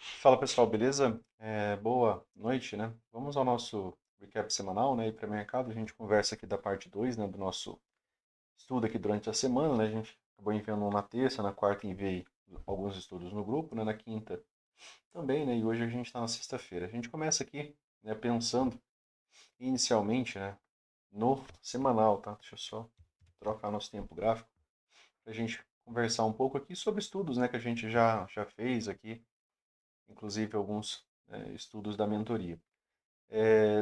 Fala pessoal, beleza? Boa noite, né? Vamos ao nosso recap semanal, né? E para mercado, a gente conversa aqui da parte 2, né? Do nosso estudo aqui durante a semana, né? A gente acabou enviando um na terça, na quarta enviei alguns estudos no grupo, né? Na quinta também, né? E hoje a gente está na sexta-feira. A gente começa aqui, né? Pensando inicialmente, né? No semanal, tá? Deixa eu só trocar nosso tempo gráfico para a gente conversar um pouco aqui sobre estudos, né? Que a gente já fez aqui, inclusive alguns estudos da mentoria.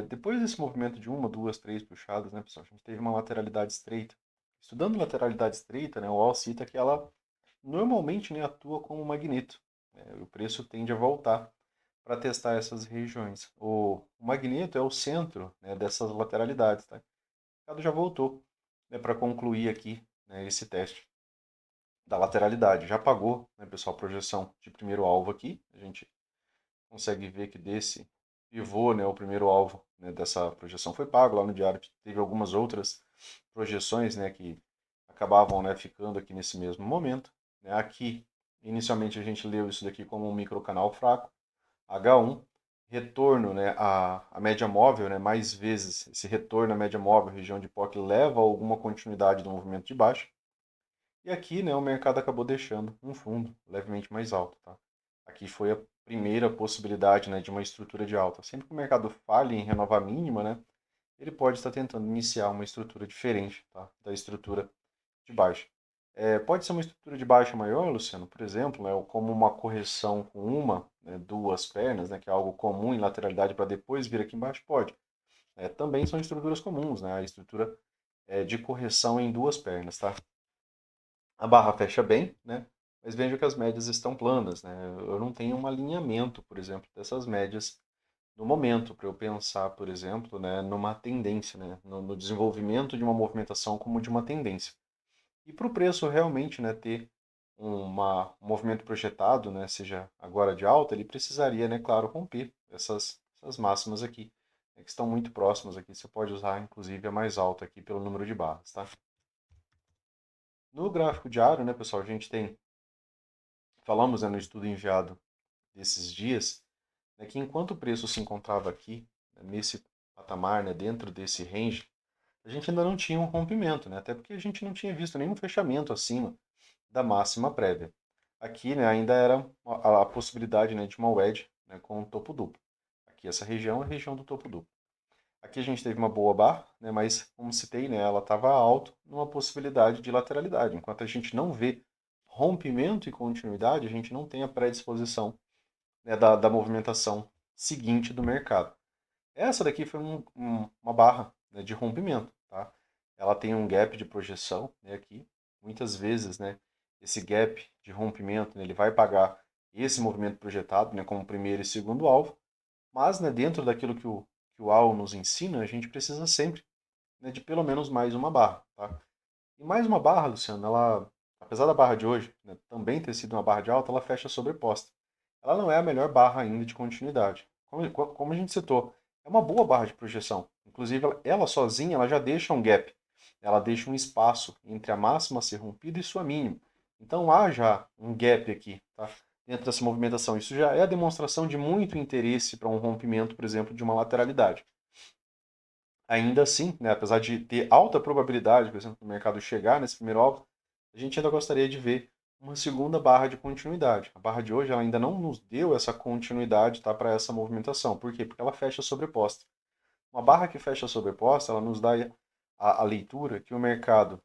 Depois desse movimento de uma, duas, três puxadas, né, pessoal, a gente teve uma lateralidade estreita. Estudando lateralidade estreita, né, o Wall cita que ela normalmente, né, atua como um magneto. O preço tende a voltar para testar essas regiões. O magneto é o centro, né, dessas lateralidades. Tá? O mercado já voltou, né, para concluir aqui, né, esse teste da lateralidade. Já pagou, né, pessoal, a projeção de primeiro alvo aqui. A gente consegue ver que desse pivô, né, o primeiro alvo, né, dessa projeção foi pago. Lá no diário teve algumas outras projeções, né, que acabavam, né, ficando aqui nesse mesmo momento. Né. Aqui, inicialmente, a gente leu isso daqui como um microcanal fraco, H1, retorno, né, à média móvel, né, mais vezes esse retorno à média móvel, região de POC, leva a alguma continuidade do movimento de baixa. E aqui, né, o mercado acabou deixando um fundo levemente mais alto, tá? Aqui foi a primeira possibilidade, né, de uma estrutura de alta. Sempre que o mercado falha em renovar a mínima, né, ele pode estar tentando iniciar uma estrutura diferente, tá, da estrutura de baixa. Pode ser uma estrutura de baixa maior, Luciano, por exemplo, né, ou como uma correção com uma, né, duas pernas, né, que é algo comum em lateralidade para depois vir aqui embaixo, pode. Também são estruturas comuns, né, a estrutura de correção em duas pernas, tá? A barra fecha bem, né? Mas veja que as médias estão planas, né? Eu não tenho um alinhamento, por exemplo, dessas médias no momento, para eu pensar, por exemplo, né, numa tendência, né, no desenvolvimento de uma movimentação como de uma tendência. E para o preço realmente, né, ter um movimento projetado, né, seja agora de alta, ele precisaria, né, claro, romper essas máximas aqui, né, que estão muito próximas aqui. Você pode usar, inclusive, a mais alta aqui pelo número de barras, tá? No gráfico diário, né, pessoal, a gente tem falamos, né, no estudo enviado desses dias, né, que enquanto o preço se encontrava aqui, né, nesse patamar, né, dentro desse range, a gente ainda não tinha um rompimento, né, até porque a gente não tinha visto nenhum fechamento acima da máxima prévia. Aqui, né, ainda era a possibilidade, né, de uma wedge, né, com um topo duplo. Aqui essa região é a região do topo duplo. Aqui a gente teve uma boa barra, né, mas como citei, né, ela estava alto numa possibilidade de lateralidade. Enquanto a gente não vê rompimento e continuidade, a gente não tem a predisposição, né, da movimentação seguinte do mercado. Essa daqui foi uma barra, né, de rompimento, tá? Ela tem um gap de projeção, né, aqui. Muitas vezes, né, esse gap de rompimento, né, ele vai pagar esse movimento projetado, né, como primeiro e segundo alvo, mas, né, dentro daquilo que o AL nos ensina, a gente precisa sempre, né, de pelo menos mais uma barra, tá? E mais uma barra, Luciano, ela, apesar da barra de hoje, né, também ter sido uma barra de alta, ela fecha sobreposta. Ela não é a melhor barra ainda de continuidade. Como a gente citou, é uma boa barra de projeção. Inclusive, ela sozinha ela já deixa um gap. Ela deixa um espaço entre a máxima a ser rompida e sua mínima. Então há já um gap aqui, tá? Dentro dessa movimentação. Isso já é a demonstração de muito interesse para um rompimento, por exemplo, de uma lateralidade. Ainda assim, né, apesar de ter alta probabilidade, por exemplo, do mercado chegar nesse primeiro alvo, a gente ainda gostaria de ver uma segunda barra de continuidade. A barra de hoje ela ainda não nos deu essa continuidade, tá, para essa movimentação. Por quê? Porque ela fecha sobreposta. Uma barra que fecha sobreposta, ela nos dá a leitura que o mercado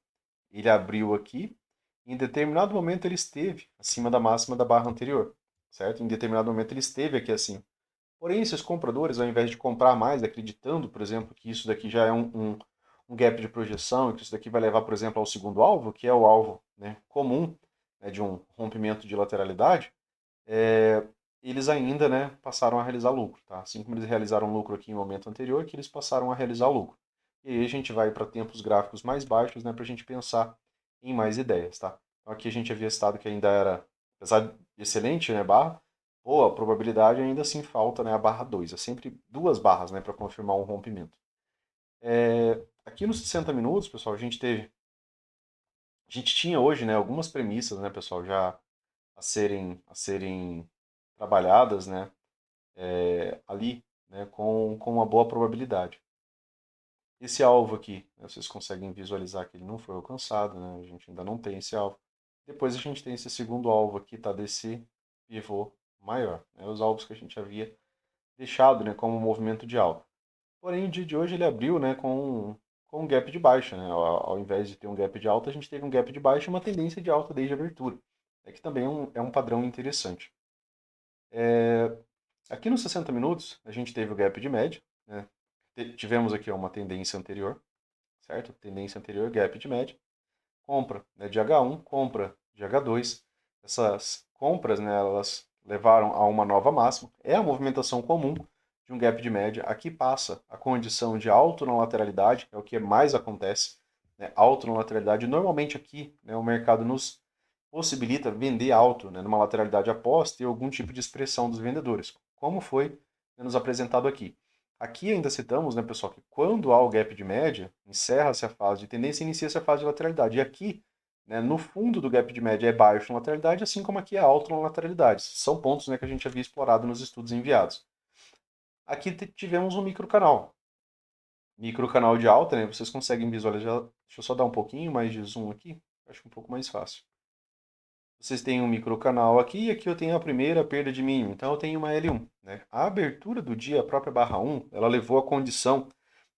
ele abriu aqui, e em determinado momento ele esteve acima da máxima da barra anterior, certo? Em determinado momento ele esteve aqui assim. Porém, esses compradores, ao invés de comprar mais, acreditando, por exemplo, que isso daqui já é um gap de projeção e que isso daqui vai levar, por exemplo, ao segundo alvo, que é o alvo, né, comum, né, de um rompimento de lateralidade, eles ainda, né, passaram a realizar lucro. Tá? Assim como eles realizaram lucro aqui em um momento anterior, que eles passaram a realizar lucro. E aí a gente vai para tempos gráficos mais baixos, né, para a gente pensar em mais ideias. Tá? Então aqui a gente havia citado que ainda era, apesar de excelente, né, barra, boa, a probabilidade ainda assim falta, né, a barra 2. É sempre duas barras, né, para confirmar um rompimento. Aqui nos 60 minutos, pessoal, a gente tinha hoje, né, algumas premissas, né, pessoal, já a serem trabalhadas, né, ali, né, com uma boa probabilidade. Esse alvo aqui, né, vocês conseguem visualizar que ele não foi alcançado, né, a gente ainda não tem esse alvo. Depois a gente tem esse segundo alvo aqui, tá, desse pivô maior, né, os alvos que a gente havia deixado, né, como movimento de alta. Porém, o dia de hoje ele abriu, né, com um gap de baixa, né, ao invés de ter um gap de alta, a gente teve um gap de baixa e uma tendência de alta desde a abertura, que também é um padrão interessante. Aqui nos 60 minutos, a gente teve o gap de média, né, tivemos aqui ó, uma tendência anterior, certo? Tendência anterior, gap de média, compra, né, de H1, compra de H2. Essas compras, né, elas levaram a uma nova máxima. É a movimentação comum de um gap de média. Aqui passa a condição de alto na lateralidade, é o que mais acontece, né, alto na lateralidade. Normalmente aqui, né, o mercado nos possibilita vender alto, né, numa lateralidade após ter algum tipo de expressão dos vendedores, como foi, né, nos apresentado aqui. Aqui ainda citamos, né, pessoal, que quando há o gap de média, encerra-se a fase de tendência e inicia-se a fase de lateralidade. E aqui, né, no fundo do gap de média é baixo na lateralidade, assim como aqui é alto na lateralidade. São pontos, né, que a gente havia explorado nos estudos enviados. Aqui tivemos um microcanal. Microcanal de alta, né, vocês conseguem visualizar. Deixa eu só dar um pouquinho mais de zoom aqui, acho um pouco mais fácil. Vocês têm um microcanal aqui e aqui eu tenho a primeira perda de mínimo. Então eu tenho uma L1. Né? A abertura do dia, a própria barra 1, ela levou a condição,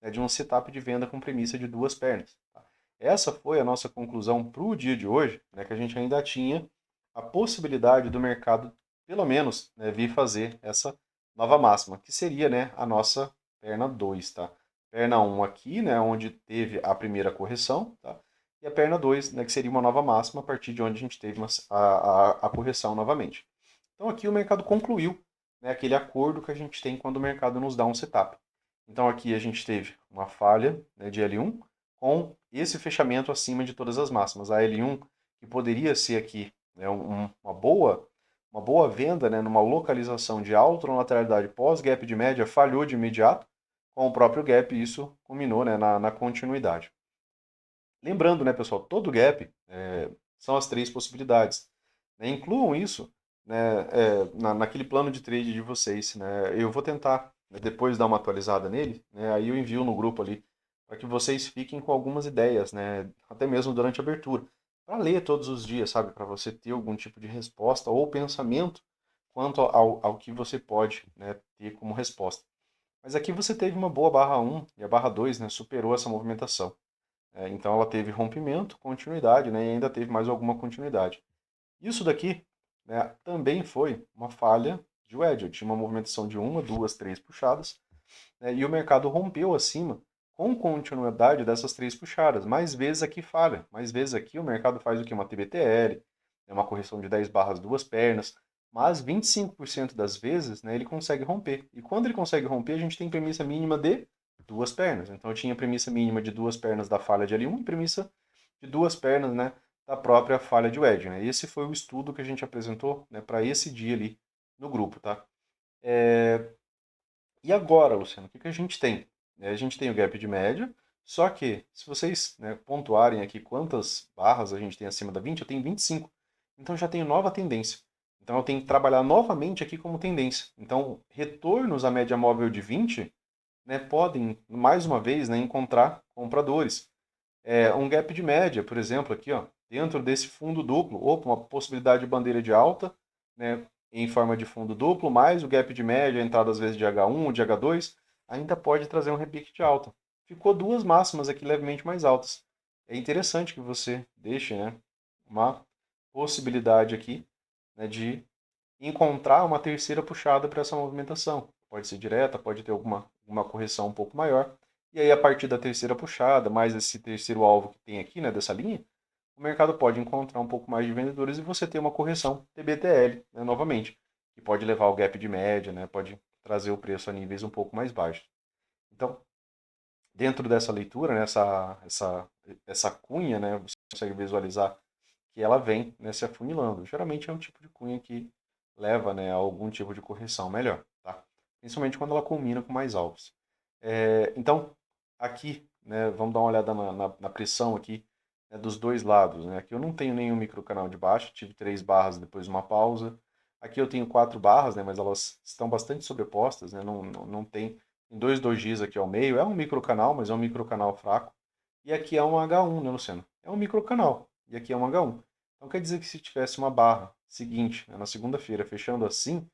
né, de um setup de venda com premissa de duas pernas. Tá? Essa foi a nossa conclusão para o dia de hoje, né, que a gente ainda tinha a possibilidade do mercado, pelo menos, né, vir fazer essa nova máxima, que seria, né, a nossa perna 2. Tá? Perna 1 aqui, né, onde teve a primeira correção, tá? E a perna 2, né, que seria uma nova máxima a partir de onde a gente teve a correção novamente. Então aqui o mercado concluiu, né, aquele acordo que a gente tem quando o mercado nos dá um setup. Então aqui a gente teve uma falha, né, de L1 com esse fechamento acima de todas as máximas. A L1 que poderia ser aqui, né, uma boa venda, né, numa localização de alta lateralidade pós-gap de média, falhou de imediato. Com o próprio gap, isso culminou, né, na continuidade. Lembrando, né, pessoal, todo gap são as três possibilidades. Né? Incluam isso, né, naquele plano de trade de vocês. Né? Eu vou tentar, né, depois dar uma atualizada nele, né, aí eu envio no grupo ali, para que vocês fiquem com algumas ideias, né, até mesmo durante a abertura, para ler todos os dias, sabe, para você ter algum tipo de resposta ou pensamento quanto ao que você pode, né, ter como resposta. Mas aqui você teve uma boa barra 1 e a barra 2, né, superou essa movimentação. Então ela teve rompimento, continuidade, né, e ainda teve mais alguma continuidade. Isso daqui, né, também foi uma falha de wedge. Eu tinha uma movimentação de uma, duas, três puxadas, né, e o mercado rompeu acima com continuidade dessas três puxadas. Mais vezes aqui falha, mais vezes aqui o mercado faz o que? Uma TBTL, né, uma correção de 10 barras, duas pernas, mas 25% das vezes, né, ele consegue romper. E quando ele consegue romper, a gente tem premissa mínima de duas pernas. Então eu tinha premissa mínima de duas pernas da falha de L1 e premissa de duas pernas, né, da própria falha de wedge. Né? Esse foi o estudo que a gente apresentou, né, para esse dia ali no grupo. Tá? E agora, Luciano, o que a gente tem? A gente tem o gap de média, só que se vocês, né, pontuarem aqui quantas barras a gente tem acima da 20, eu tenho 25. Então já tenho nova tendência. Então eu tenho que trabalhar novamente aqui como tendência. Então, retornos à média móvel de 20, né, podem, mais uma vez, né, encontrar compradores. Um gap de média, por exemplo, aqui, ó, dentro desse fundo duplo, opa, uma possibilidade de bandeira de alta, né, em forma de fundo duplo, mais o gap de média, a entrada às vezes de H1 ou de H2, ainda pode trazer um repique de alta. Ficou duas máximas aqui levemente mais altas. É interessante que você deixe, né, uma possibilidade aqui, né, de encontrar uma terceira puxada para essa movimentação. Pode ser direta, pode ter uma correção um pouco maior. E aí, a partir da terceira puxada, mais esse terceiro alvo que tem aqui, né, dessa linha, o mercado pode encontrar um pouco mais de vendedores e você ter uma correção TBTL, né, novamente, que pode levar o gap de média, né, pode trazer o preço a níveis um pouco mais baixos. Então, dentro dessa leitura, né, essa cunha, né, você consegue visualizar que ela vem, né, se afunilando. Geralmente é um tipo de cunha que leva, né, a algum tipo de correção melhor, tá? Principalmente quando ela combina com mais alvos. Então, aqui, né, vamos dar uma olhada na pressão aqui, né, dos dois lados. Né? Aqui eu não tenho nenhum microcanal de baixo, tive três barras depois uma pausa. Aqui eu tenho 4 barras, né, mas elas estão bastante sobrepostas, né, não tem, tem dois dojis aqui ao meio, é um microcanal, mas é um microcanal fraco. E aqui é um H1, né, Luciano? É um microcanal, e aqui é um H1. Então quer dizer que se tivesse uma barra seguinte, né, na segunda-feira, fechando assim,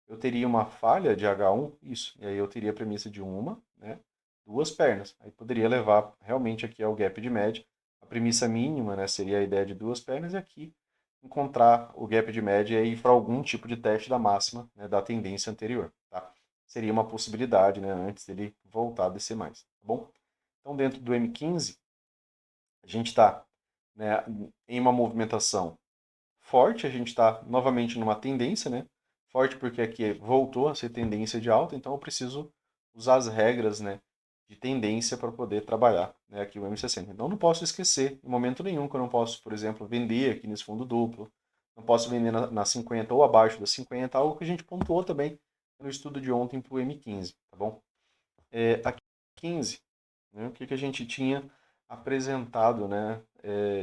eu teria uma falha de H1, isso, e aí eu teria a premissa de uma, né, duas pernas. Aí poderia levar realmente aqui ao gap de média. A premissa mínima, né, seria a ideia de duas pernas, e aqui encontrar o gap de média e ir para algum tipo de teste da máxima, né, da tendência anterior. Tá? Seria uma possibilidade, né, antes dele voltar a descer mais. Tá bom? Então, dentro do M15, a gente está, né, em uma movimentação forte, a gente está novamente numa tendência, né? Forte porque aqui voltou a ser tendência de alta, então eu preciso usar as regras, né, de tendência para poder trabalhar, né, aqui o M60. Então não posso esquecer em momento nenhum que eu não posso, por exemplo, vender aqui nesse fundo duplo, não posso vender na 50 ou abaixo da 50, algo que a gente pontuou também no estudo de ontem para o M15, tá bom? Aqui 15, né, o que a gente tinha apresentado, né,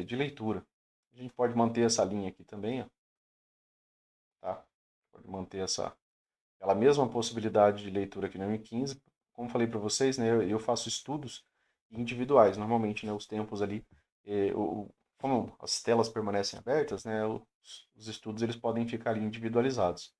de leitura. A gente pode manter essa linha aqui também, ó, tá? Pode manter aquela mesma possibilidade de leitura aqui no M15. Como falei para vocês, né, eu faço estudos individuais. Normalmente, né, os tempos ali, como as telas permanecem abertas, né, os estudos eles podem ficar ali individualizados.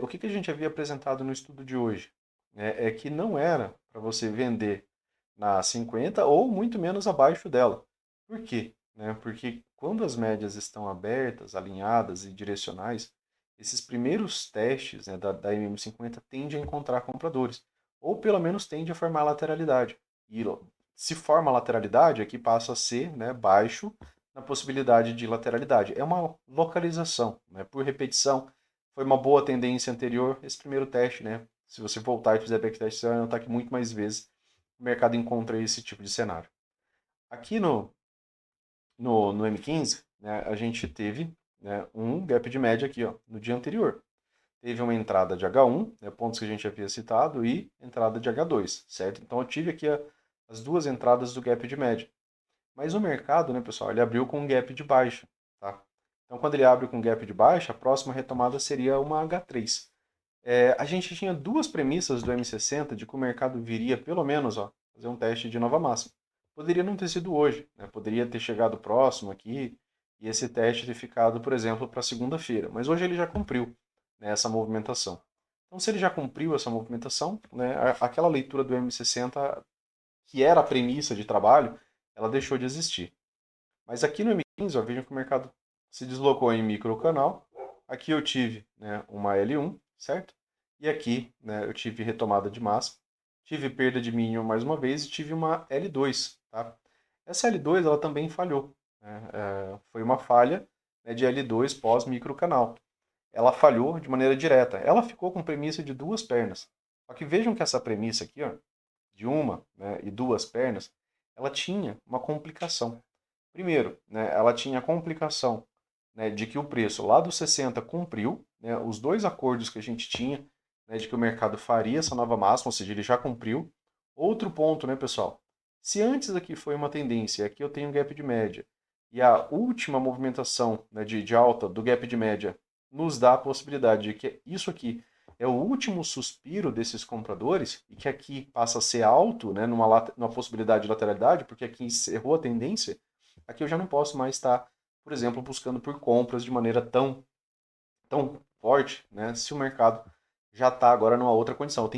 O que a gente havia apresentado no estudo de hoje? É que não era para você vender na 50 ou muito menos abaixo dela. Por quê? Né? Porque quando as médias estão abertas, alinhadas e direcionais, esses primeiros testes, né, da MM50 tendem a encontrar compradores, ou pelo menos tende a formar lateralidade. E se forma lateralidade, aqui passa a ser, né, baixo na possibilidade de lateralidade. É uma localização, né, por repetição. Foi uma boa tendência anterior esse primeiro teste, né? Se você voltar e fizer backtest, você vai notar que muito mais vezes o mercado encontra esse tipo de cenário. Aqui no M15, né, a gente teve, né, um gap de média aqui, ó, no dia anterior. Teve uma entrada de H1, né, pontos que a gente havia citado, e entrada de H2, certo? Então eu tive aqui as duas entradas do gap de média. Mas o mercado, né, pessoal, ele abriu com um gap de baixa, tá? Então quando ele abre com um gap de baixa, a próxima retomada seria uma H3. A gente tinha duas premissas do M60 de que o mercado viria pelo menos, ó, fazer um teste de nova máxima. Poderia não ter sido hoje, né? Poderia ter chegado próximo aqui e esse teste ter ficado, por exemplo, para segunda-feira. Mas hoje ele já cumpriu, né, essa movimentação. Então, se ele já cumpriu essa movimentação, né, aquela leitura do M60, que era a premissa de trabalho, ela deixou de existir. Mas aqui no M15, ó, vejam que o mercado se deslocou em microcanal. Aqui eu tive, né, uma L1, certo? E aqui, né, eu tive retomada de máxima, tive perda de mínimo mais uma vez e tive uma L2, tá? Essa L2 ela também falhou, né? Foi uma falha, né, de L2 pós microcanal. Ela falhou de maneira direta. Ela ficou com premissa de duas pernas. Só que vejam que essa premissa aqui, ó, de uma, né, e duas pernas, ela tinha uma complicação. Primeiro, né, ela tinha a complicação, né, de que o preço lá dos 60 cumpriu, né, os dois acordos que a gente tinha, né, de que o mercado faria essa nova máxima, ou seja, ele já cumpriu. Outro ponto, né, pessoal? Se antes aqui foi uma tendência, aqui eu tenho um gap de média, e a última movimentação, né, de alta do gap de média nos dá a possibilidade de que isso aqui é o último suspiro desses compradores e que aqui passa a ser alto, né, numa possibilidade de lateralidade, porque aqui encerrou a tendência, aqui eu já não posso mais estar, por exemplo, buscando por compras de maneira tão forte, né, se o mercado já está agora numa outra condição.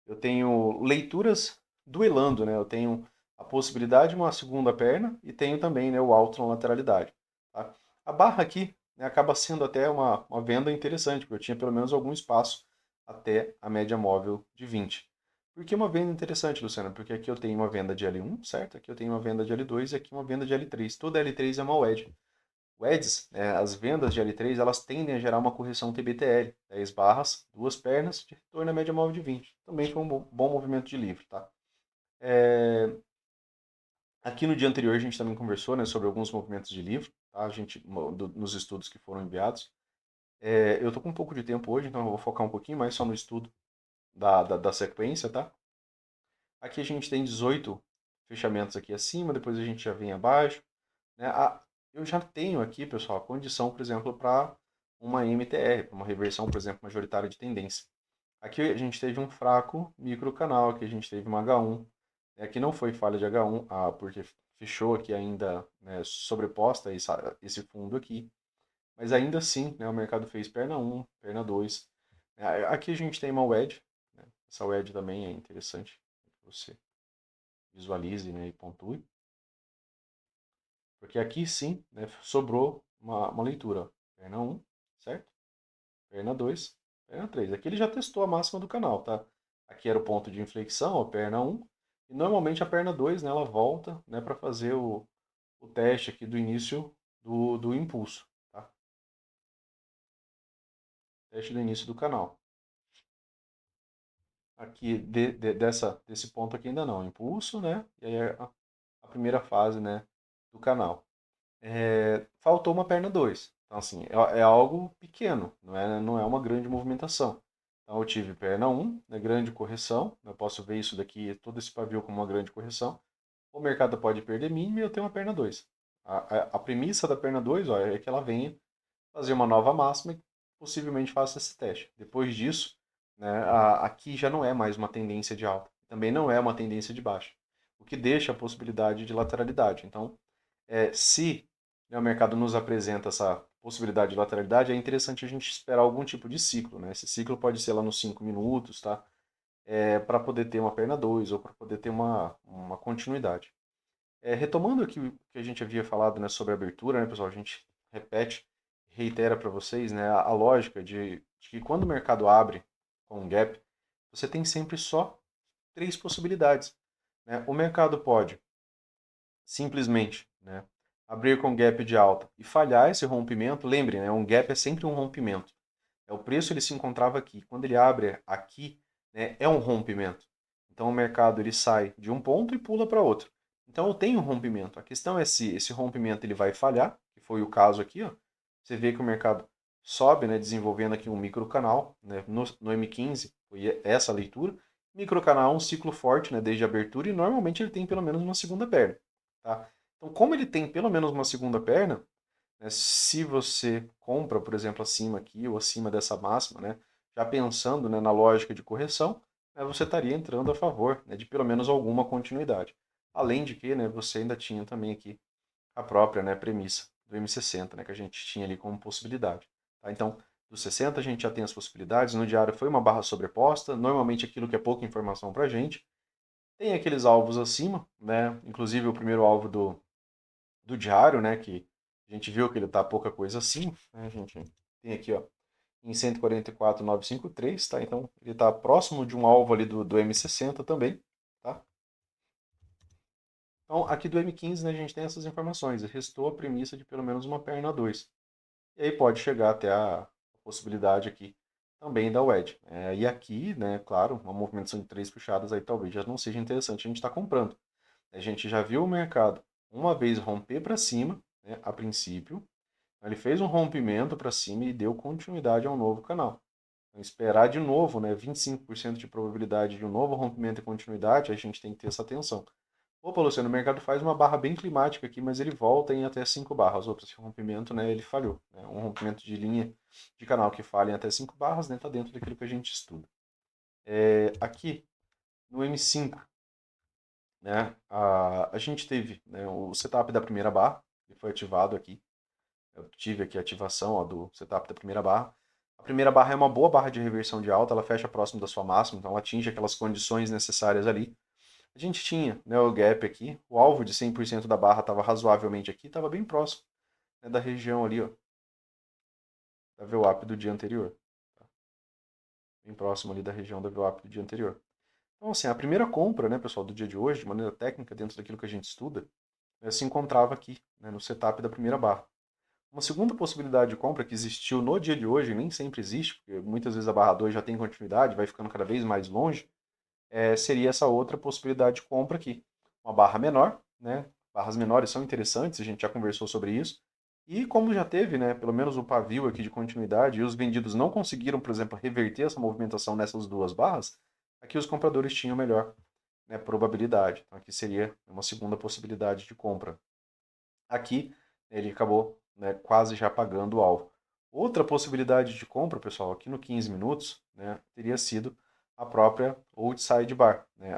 Eu tenho leituras duelando, né? Eu tenho a possibilidade de uma segunda perna e tenho também, né, o alto na lateralidade. Tá? A barra aqui, né, acaba sendo até uma venda interessante, porque eu tinha pelo menos algum espaço até a média móvel de 20. Por que uma venda interessante, Luciano? Porque aqui eu tenho uma venda de L1, certo? Aqui eu tenho uma venda de L2 e aqui uma venda de L3. Toda L3 é uma wedge. WEDs, as vendas de L3, elas tendem a gerar uma correção TBTL, 10 barras, duas pernas, de retorno à média móvel de 20. Também foi um bom movimento de livro. Tá? É, Aqui no dia anterior a gente também conversou, né, sobre alguns movimentos de livro, tá? Nos estudos que foram enviados. Eu estou com um pouco de tempo hoje, então eu vou focar um pouquinho mais só no estudo da sequência. Tá? Aqui a gente tem 18 fechamentos aqui acima, depois a gente já vem abaixo. Né? eu já tenho aqui, pessoal, a condição, por exemplo, para uma MTR, para uma reversão, por exemplo, majoritária de tendência. Aqui a gente teve um fraco microcanal, aqui a gente teve uma H1. Aqui não foi falha de H1, porque fechou aqui ainda, né, sobreposta esse fundo aqui. Mas ainda assim, né, o mercado fez perna 1, perna 2. Aqui a gente tem uma wedge, né? Essa wedge também é interessante que você visualize, né, e pontue. Porque aqui sim, né, sobrou uma leitura. Perna 1, certo? Perna 2, perna 3. Aqui ele já testou a máxima do canal, tá? Aqui era o ponto de inflexão, a perna 1. E normalmente a perna 2, né, ela volta, né, para fazer o teste aqui do início do impulso, tá? Teste do início do canal. Aqui desse ponto aqui ainda não, impulso, né? E aí a primeira fase, né, do canal. Faltou uma perna 2. Então, assim, é algo pequeno, não é uma grande movimentação. Então, eu tive perna 1, né, grande correção. Eu posso ver isso daqui, todo esse pavio como uma grande correção. O mercado pode perder mínimo e eu tenho uma perna 2. A premissa da perna 2, ó, é que ela venha fazer uma nova máxima e possivelmente faça esse teste. Depois disso, né, aqui já não é mais uma tendência de alta, também não é uma tendência de baixa, o que deixa a possibilidade de lateralidade. Então, se, né, o mercado nos apresenta essa possibilidade de lateralidade, é interessante a gente esperar algum tipo de ciclo. Né? Esse ciclo pode ser lá nos 5 minutos, tá? Para poder ter uma perna 2 ou para poder ter uma continuidade. Retomando aqui o que a gente havia falado, né, sobre a abertura, né, pessoal, a gente repete, reitera para vocês, né, a lógica de que quando o mercado abre com um gap, você tem sempre só três possibilidades. Né? O mercado pode simplesmente, né, abrir com gap de alta e falhar esse rompimento. Lembre, né, um gap é sempre um rompimento. O preço ele se encontrava aqui. Quando ele abre aqui, né, é um rompimento. Então o mercado ele sai de um ponto e pula para outro. Então eu tenho um rompimento. A questão é se esse rompimento ele vai falhar, que foi o caso aqui. Ó. Você vê que o mercado sobe, né, desenvolvendo aqui um microcanal. Né, no M15 foi essa a leitura. Microcanal é um ciclo forte, né, desde a abertura, e normalmente ele tem pelo menos uma segunda perna. Tá? Então, como ele tem pelo menos uma segunda perna, né, se você compra, por exemplo, acima aqui ou acima dessa máxima, né, já pensando, né, na lógica de correção, né, você estaria entrando a favor, né, de pelo menos alguma continuidade. Além de que, né, você ainda tinha também aqui a própria, né, premissa do M60, né, que a gente tinha ali como possibilidade. Tá? Então, do 60 a gente já tem as possibilidades. No diário foi uma barra sobreposta, normalmente aquilo que é pouca informação para a gente. Tem aqueles alvos acima, né, inclusive o primeiro alvo do diário, né, que a gente viu que ele está pouca coisa assim, né, a gente tem aqui, ó, em 144,953, tá? Então ele está próximo de um alvo ali do M60 também, tá? Então aqui do M15, né, a gente tem essas informações, restou a premissa de pelo menos uma perna 2. E aí pode chegar até a possibilidade aqui também da wedge. E aqui, né, claro, uma movimentação de três puxadas aí talvez já não seja interessante a gente estar comprando. A gente já viu o mercado uma vez romper para cima, né, a princípio. Ele fez um rompimento para cima e deu continuidade a um novo canal. Então, esperar de novo, né, 25% de probabilidade de um novo rompimento e continuidade, a gente tem que ter essa atenção. Opa, Luciano, o mercado faz uma barra bem climática aqui, mas ele volta em até 5 barras. Opa, esse rompimento, né, ele falhou. Né? Um rompimento de linha de canal que falha em até 5 barras, né, tá dentro daquilo que a gente estuda. Aqui, no M5, né, a gente teve, né, o setup da primeira barra, que foi ativado aqui. Eu tive aqui a ativação, ó, do setup da primeira barra. A primeira barra é uma boa barra de reversão de alta, ela fecha próximo da sua máxima, então ela atinge aquelas condições necessárias ali. A gente tinha, né, o gap aqui, o alvo de 100% da barra estava razoavelmente aqui, estava bem próximo, né, da região ali, ó, da VWAP do dia anterior. Tá? Bem próximo ali da região da VWAP do dia anterior. Então, assim, a primeira compra, né, pessoal, do dia de hoje, de maneira técnica, dentro daquilo que a gente estuda, se encontrava aqui, né, no setup da primeira barra. Uma segunda possibilidade de compra que existiu no dia de hoje, nem sempre existe, porque muitas vezes a barra 2 já tem continuidade, vai ficando cada vez mais longe, seria essa outra possibilidade de compra aqui. Uma barra menor, né? Barras menores são interessantes, a gente já conversou sobre isso. E como já teve, né, pelo menos o pavio aqui de continuidade, e os vendidos não conseguiram, por exemplo, reverter essa movimentação nessas duas barras, aqui os compradores tinham melhor, né, probabilidade. Então aqui seria uma segunda possibilidade de compra. Aqui ele acabou, né, quase já pagando o alvo. Outra possibilidade de compra, pessoal, aqui no 15 minutos, né, teria sido a própria Old Sidebar, né,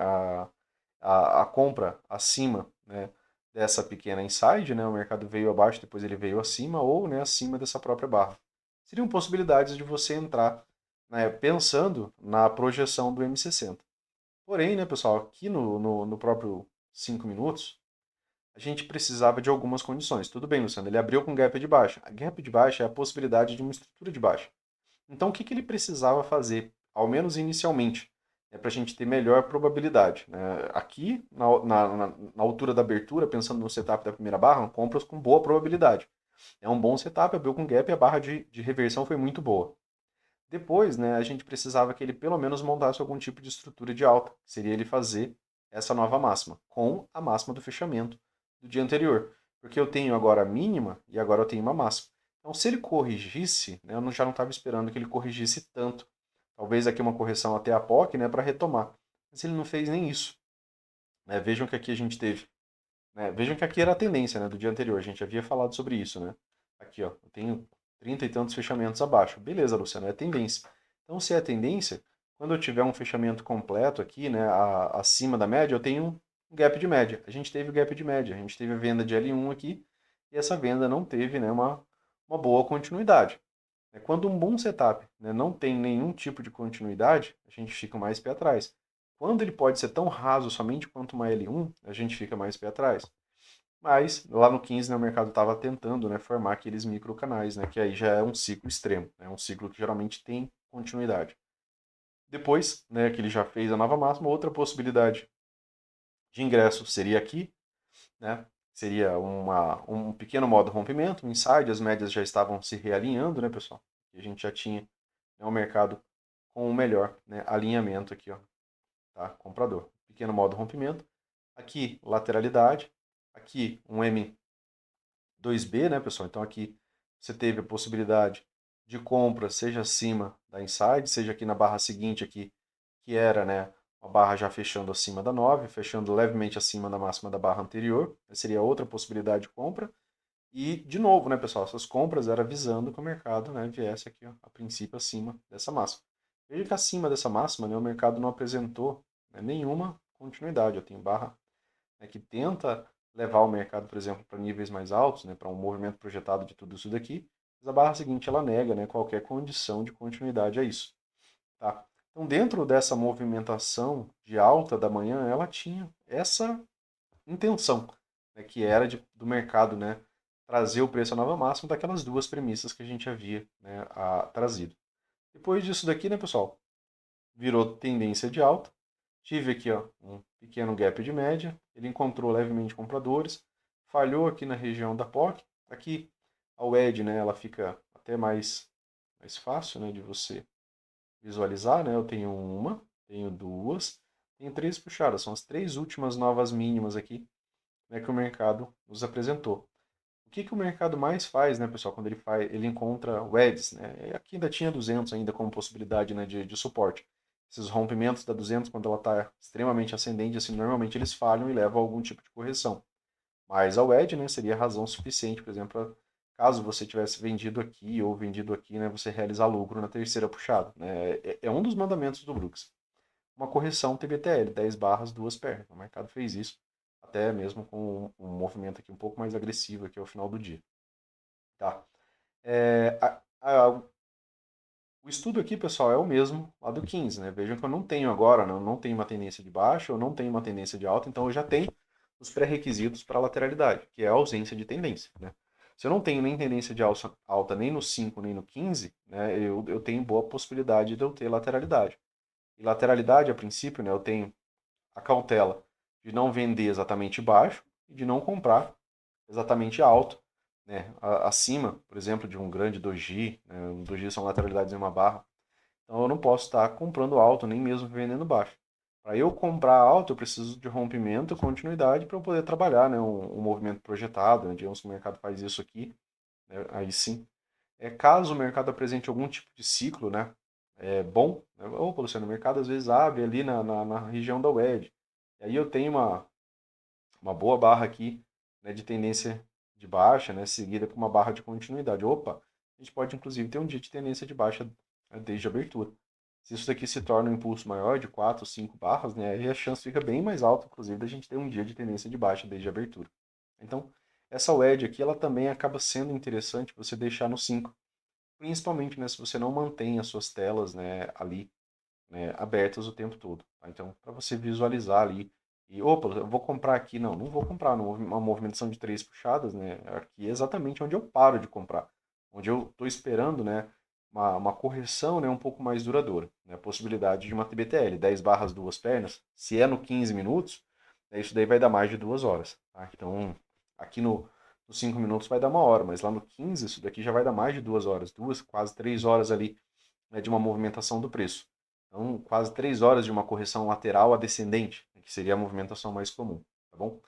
a compra acima, né, dessa pequena inside, né, o mercado veio abaixo, depois ele veio acima, ou, né, acima dessa própria barra. Seriam possibilidades de você entrar, né, pensando na projeção do M60. Porém, né, pessoal, aqui no próprio 5 minutos, a gente precisava de algumas condições. Tudo bem, Luciano, ele abriu com gap de baixa. A gap de baixa é a possibilidade de uma estrutura de baixa. Então, o que ele precisava fazer, ao menos inicialmente, para a gente ter melhor probabilidade? Né? Aqui, na altura da abertura, pensando no setup da primeira barra, compras com boa probabilidade. É um bom setup, abriu com gap e a barra de reversão foi muito boa. Depois, né, a gente precisava que ele pelo menos montasse algum tipo de estrutura de alta, que seria ele fazer essa nova máxima, com a máxima do fechamento do dia anterior. Porque eu tenho agora a mínima e agora eu tenho uma máxima. Então, se ele corrigisse, né, eu já não estava esperando que ele corrigisse tanto. Talvez aqui uma correção até a POC, né, para retomar. Mas ele não fez nem isso. Né? Vejam que aqui a gente teve. Né? Vejam que aqui era a tendência, né, do dia anterior. A gente havia falado sobre isso. Né? Aqui, ó, eu tenho 30 e tantos fechamentos abaixo. Beleza, Luciano, é tendência. Então, se é tendência, quando eu tiver um fechamento completo aqui, né, acima da média, eu tenho um gap de média. A gente teve o gap de média, a gente teve a venda de L1 aqui, e essa venda não teve, né, uma boa continuidade. Quando um bom setup, né, não tem nenhum tipo de continuidade, a gente fica mais pé atrás. Quando ele pode ser tão raso somente quanto uma L1, a gente fica mais pé atrás. Mas lá no 15, né, o mercado estava tentando, né, formar aqueles microcanais, né, que aí já é um ciclo extremo, é um ciclo que geralmente tem continuidade. Depois, né, que ele já fez a nova máxima, outra possibilidade de ingresso seria aqui, né, seria um pequeno modo rompimento, um inside, as médias já estavam se realinhando, né, pessoal? E a gente já tinha, né, um mercado com o melhor, né, alinhamento aqui, ó, tá? Comprador. Pequeno modo rompimento. Aqui, lateralidade. Aqui, um M2B, né, pessoal? Então aqui você teve a possibilidade de compra, seja acima da inside, seja aqui na barra seguinte aqui, que era, né, uma barra já fechando acima da 9, fechando levemente acima da máxima da barra anterior. Seria outra possibilidade de compra. E, de novo, né, pessoal, essas compras eram visando que o mercado, né, viesse aqui, ó, a princípio, acima dessa máxima. Veja que acima dessa máxima, né, o mercado não apresentou, né, nenhuma continuidade. Eu tenho barra, né, que tenta levar o mercado, por exemplo, para níveis mais altos, né, para um movimento projetado de tudo isso daqui, mas a barra seguinte ela nega, né, qualquer condição de continuidade a isso. Tá? Então, dentro dessa movimentação de alta da manhã, ela tinha essa intenção, né, que era do mercado, né, trazer o preço à nova máxima daquelas duas premissas que a gente havia, né, trazido. Depois disso daqui, né, pessoal, virou tendência de alta. Tive aqui, ó, um pequeno gap de média. Ele encontrou levemente compradores, falhou aqui na região da POC. Aqui a WED, né, ela fica até mais fácil, né, de você visualizar, né? Eu tenho uma, tenho duas, tenho três puxadas. São as três últimas novas mínimas aqui, né, que o mercado nos apresentou. O que o mercado mais faz, né, pessoal, quando ele encontra WEDs, né? Aqui ainda tinha 200 ainda como possibilidade, né, de suporte. Esses rompimentos da 200, quando ela está extremamente ascendente, assim, normalmente eles falham e levam a algum tipo de correção. Mas a WED, né, seria razão suficiente, por exemplo, caso você tivesse vendido aqui ou vendido aqui, né, você realizar lucro na terceira puxada. Né? É um dos mandamentos do Brooks. Uma correção TBTL, 10 barras, duas pernas. O mercado fez isso, até mesmo com um movimento aqui um pouco mais agressivo aqui ao final do dia. Tá? É, o estudo aqui, pessoal, é o mesmo lá do 15, né? Vejam que eu não tenho agora, né? Eu não tenho uma tendência de baixa, eu não tenho uma tendência de alta, então eu já tenho os pré-requisitos para a lateralidade, que é a ausência de tendência, né? Se eu não tenho nem tendência de alta nem no 5 nem no 15, né, eu tenho boa possibilidade de eu ter lateralidade. E lateralidade, a princípio, né, eu tenho a cautela de não vender exatamente baixo e de não comprar exatamente alto, né, acima, por exemplo, de um grande doji, né, um doji são lateralidades em uma barra. Então eu não posso estar comprando alto, nem mesmo vendendo baixo. Para eu comprar alto, eu preciso de rompimento, continuidade para eu poder trabalhar, né, um movimento projetado, né, digamos que o mercado faz isso aqui, né, aí sim. Caso o mercado apresente algum tipo de ciclo, né, bom, né, opa, Luciano, o mercado às vezes abre ali na região da WED. E aí eu tenho uma boa barra aqui, né, de tendência de baixa, né, seguida por uma barra de continuidade. Opa, a gente pode inclusive ter um dia de tendência de baixa, né, desde a abertura. Se isso daqui se torna um impulso maior de 4, 5 barras, né, aí a chance fica bem mais alta, inclusive, da gente ter um dia de tendência de baixa desde a abertura. Então, essa wedge aqui, ela também acaba sendo interessante você deixar no 5, principalmente, né, se você não mantém as suas telas, né, ali, né, abertas o tempo todo. Tá? Então, para você visualizar ali e, opa, eu vou comprar aqui. Não, não vou comprar uma movimentação de 3 puxadas, né? Aqui é exatamente onde eu paro de comprar. Onde eu estou esperando, né, uma correção, né, um pouco mais duradoura. Né? A possibilidade de uma TBTL, 10 barras, duas pernas. Se é no 15 minutos, né, isso daí vai dar mais de 2 horas. Tá? Então, aqui nos 5 minutos vai dar 1 hora, mas lá no 15, isso daqui já vai dar mais de 2 horas. Quase 3 horas ali, né, de uma movimentação do preço. Então, quase 3 horas de uma correção lateral a descendente, que seria a movimentação mais comum, tá bom?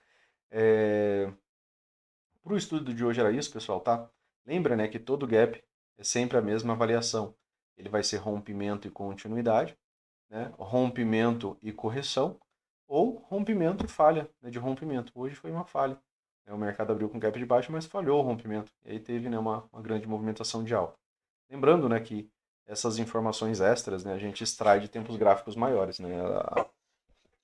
Para o estudo de hoje era isso, pessoal, tá? Lembra, né, que todo gap é sempre a mesma avaliação. Ele vai ser rompimento e continuidade, né? Rompimento e correção, ou rompimento e falha, né, de rompimento. Hoje foi uma falha. O mercado abriu com gap de baixo, mas falhou o rompimento. E aí teve, né, uma grande movimentação de alta. Lembrando, né, que essas informações extras, né, a gente extrai de tempos gráficos maiores. Né?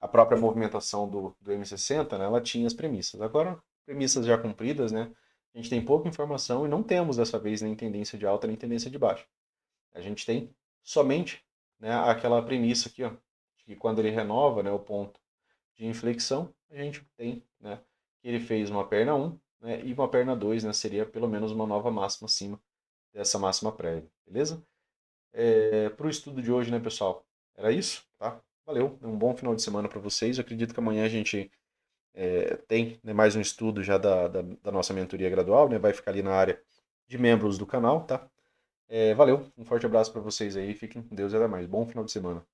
A própria movimentação do M60, né, ela tinha as premissas. Agora, premissas já cumpridas, né, a gente tem pouca informação e não temos dessa vez nem tendência de alta nem tendência de baixa. A gente tem somente, né, aquela premissa aqui, ó, que quando ele renova, né, o ponto de inflexão, a gente tem, né, que ele fez uma perna 1, né, e uma perna 2, né, seria pelo menos uma nova máxima acima dessa máxima prévia, beleza? Para o estudo de hoje, né, pessoal? Era isso, tá? Valeu, um bom final de semana para vocês. Eu acredito que amanhã a gente tem, né, mais um estudo já da nossa mentoria gradual, né? Vai ficar ali na área de membros do canal, tá? Valeu, um forte abraço para vocês aí. Fiquem com Deus e até mais. Bom final de semana.